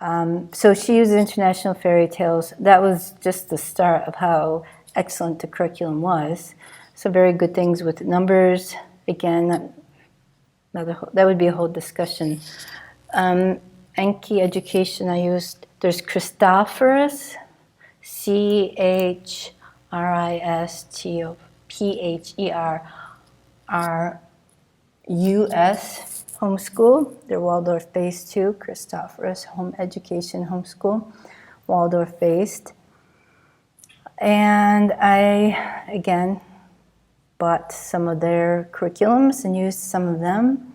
So she used international fairy tales. That was just the start of how excellent the curriculum was. So very good things with numbers. Again, that would be a whole discussion. Enki education I used, there's Christophorus, CHRISTOPHERUS, Homeschool. They're Waldorf based too. Christophorus, Home Education Homeschool, Waldorf based. And I, again, bought some of their curriculums and used some of them.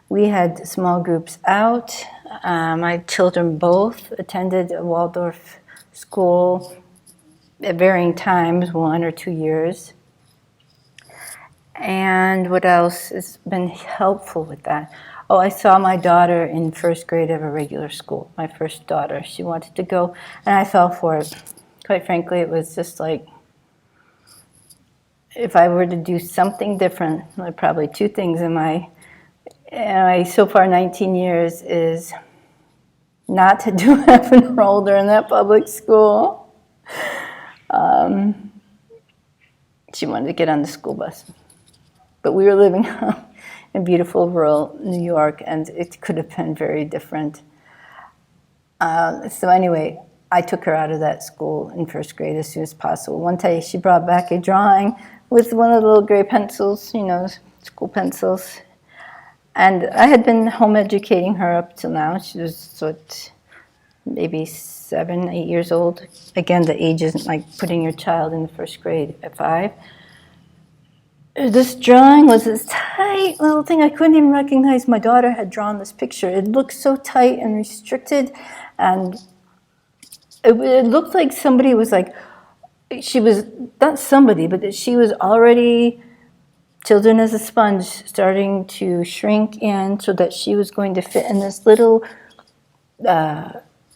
We had small groups out. My children both attended a Waldorf school at varying times, 1 or 2 years. And what else has been helpful with that? Oh, I saw my daughter in first grade of a regular school, my first daughter. She wanted to go, and I fell for it. Quite frankly, it was just like, if I were to do something different, probably 2 things in my so far 19 years is not to have enrolled her in that public school. She wanted to get on the school bus. But we were living in beautiful rural New York, and it could have been very different. So anyway, I took her out of that school in first grade as soon as possible. One day she brought back a drawing with one of the little gray pencils, school pencils. And I had been home educating her up till now. She was maybe 7, 8 years old. Again, the age isn't like putting your child in the first grade at 5. This drawing was this tight little thing. I couldn't even recognize my daughter had drawn this picture. It looked so tight and restricted, and it looked like somebody was like, she was, not somebody, but that she was already, children as a sponge, starting to shrink in so that she was going to fit in this little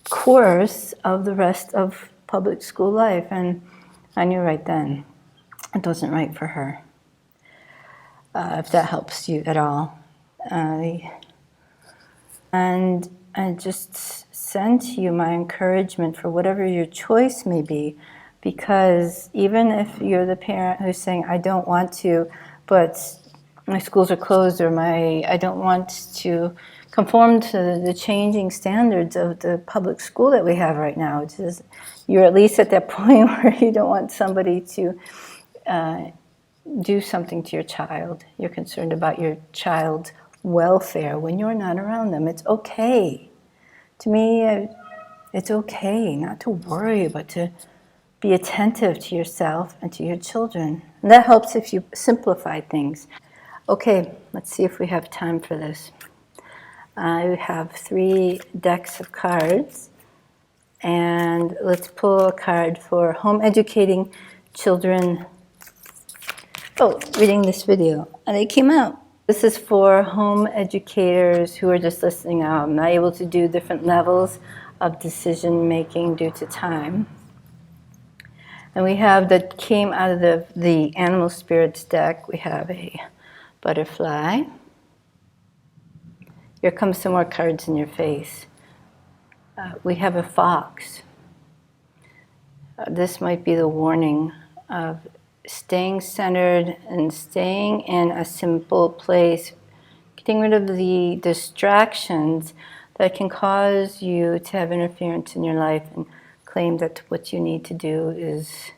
course of the rest of public school life. And I knew right then it wasn't right for her. If that helps you at all. And I just send to you my encouragement for whatever your choice may be, because even if you're the parent who's saying, I don't want to, but my schools are closed, or I don't want to conform to the changing standards of the public school that we have right now. You're at least at that point where you don't want somebody to do something to your child. You're concerned about your child's welfare when you're not around them. It's okay. To me, it's okay not to worry, but to be attentive to yourself and to your children. And that helps if you simplify things. Okay, let's see if we have time for this. I have 3 decks of cards, and let's pull a card for home educating children. Reading this video, and it came out. This is for home educators who are just listening out, not able to do different levels of decision making due to time. And we have, that came out of the Animal Spirits deck, we have a butterfly. Here comes some more cards in your face. We have a fox. This might be the warning of staying centered and staying in a simple place, getting rid of the distractions that can cause you to have interference in your life and claim that what you need to do is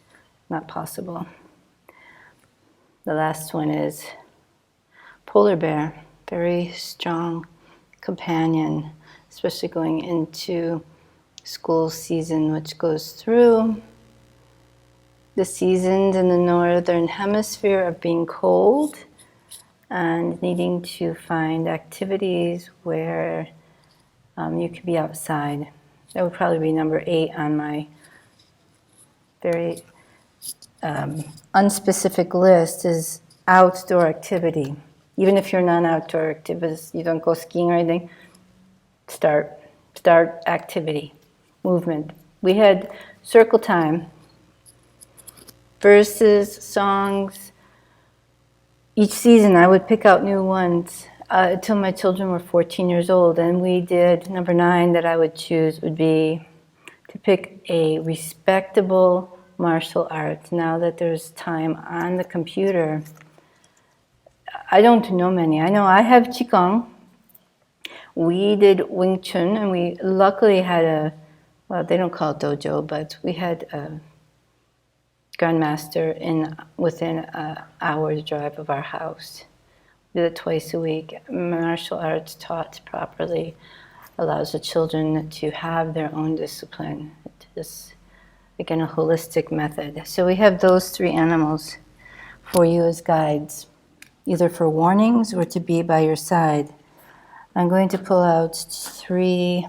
not possible. The last one is polar bear, very strong companion, especially going into school season, which goes through the seasons in the northern hemisphere of being cold and needing to find activities where you can be outside. That would probably be number 8 on my very unspecific list, is outdoor activity. Even if you're non-outdoor activist, you don't go skiing or anything, start activity, movement. We had circle time, verses, songs. Each season I would pick out new ones until my children were 14 years old. And we did, number 9 that I would choose would be to pick a respectable martial art. Now that there's time on the computer, I don't know many. I know I have Qigong. We did Wing Chun, and we luckily had well, they don't call it dojo, but we had a grandmaster within an hour's drive of our house. We did it twice a week. Martial arts taught properly allows the children to have their own discipline. It's, again, a holistic method. So we have those 3 animals for you as guides, either for warnings or to be by your side. I'm going to pull out 3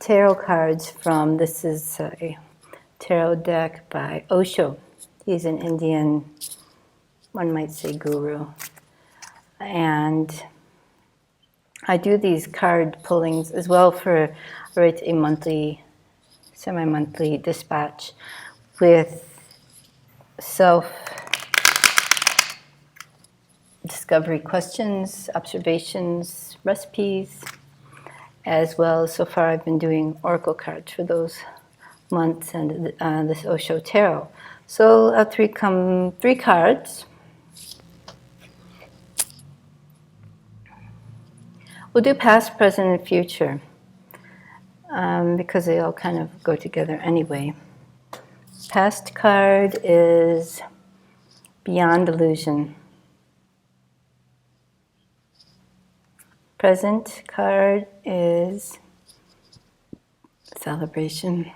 tarot cards from, this is a tarot deck by Osho. He's an Indian, one might say, guru. And I do these card pullings as well for, write a monthly, semi-monthly dispatch with self-discovery questions, observations, recipes, as well as so far I've been doing oracle cards for those months and this Osho Tarot. So out 3 cards. We'll do past, present, and future because they all kind of go together anyway. Past card is beyond illusion. Present card is celebration.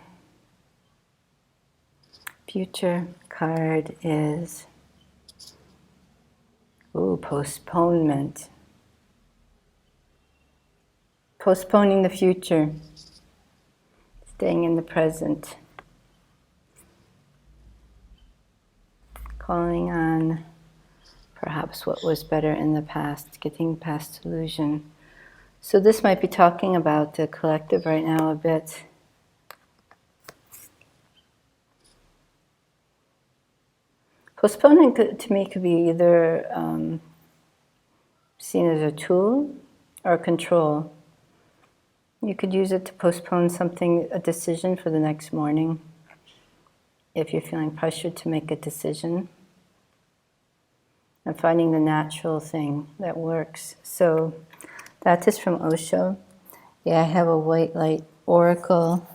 Future card is postponement. Postponing the future, staying in the present, calling on perhaps what was better in the past, getting past illusion. So this might be talking about the collective right now a bit. Postponing to me could be either seen as a tool or control. You could use it to postpone something, a decision for the next morning, if you're feeling pressured to make a decision, and finding the natural thing that works. So that is from Osho. Yeah, I have a white light oracle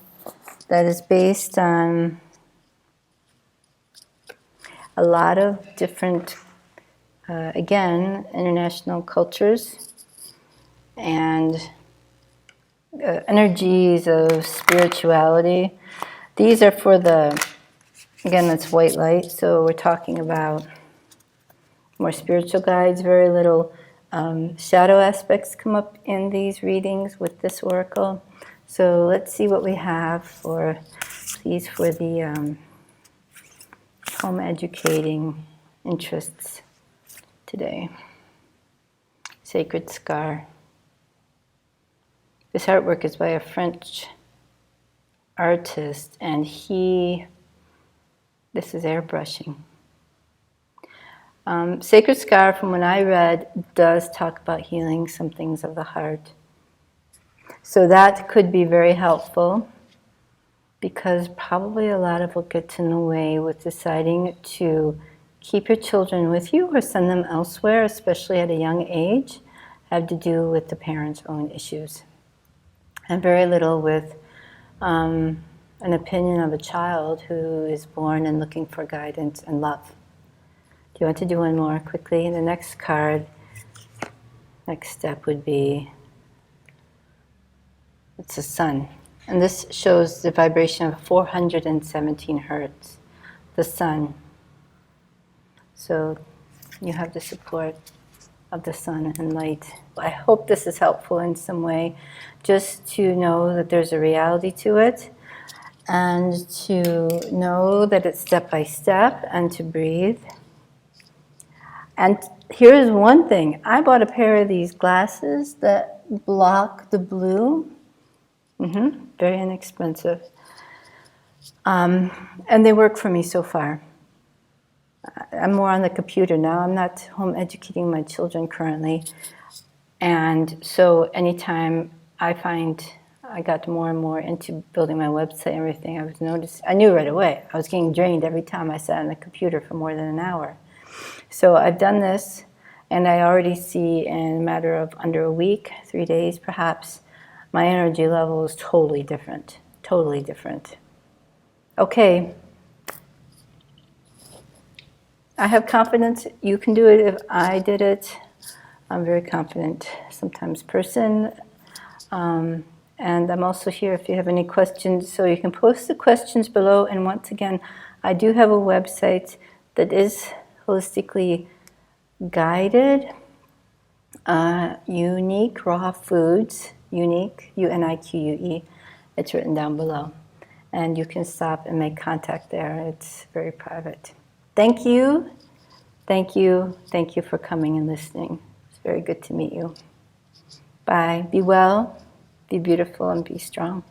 that is based on a lot of different, again, international cultures and energies of spirituality. These are for again, that's white light, so we're talking about more spiritual guides. Very little shadow aspects come up in these readings with this oracle. So let's see what we have for the home educating interests today. Sacred Scar. This artwork is by a French artist, and this is airbrushing. Sacred Scar, from what I read, does talk about healing some things of the heart. So that could be very helpful, because probably a lot of what gets in the way with deciding to keep your children with you or send them elsewhere, especially at a young age, have to do with the parents' own issues. And very little with an opinion of a child who is born and looking for guidance and love. Do you want to do one more quickly? The next card, next step would be, it's the sun. And this shows the vibration of 417 hertz, the sun. So you have the support of the sun and light. I hope this is helpful in some way, just to know that there's a reality to it, and to know that it's step by step, and to breathe. And here's one thing. I bought a pair of these glasses that block the blue. Very inexpensive. And they work for me so far. I'm more on the computer now. I'm not home educating my children currently. And so anytime I find I got more and more into building my website and everything, I knew right away. I was getting drained every time I sat on the computer for more than an hour. So I've done this, and I already see in a matter of under a week, 3 days perhaps, my energy level is totally different. Totally different. Okay. I have confidence you can do it if I did it. I'm very confident sometimes person. And I'm also here if you have any questions. So you can post the questions below. And once again, I do have a website that is holistically guided. Unique Raw Foods, Unique, UNIQUE. It's written down below. And you can stop and make contact there. It's very private. Thank you. Thank you. Thank you for coming and listening. It's very good to meet you. Bye. Be well, be beautiful, and be strong.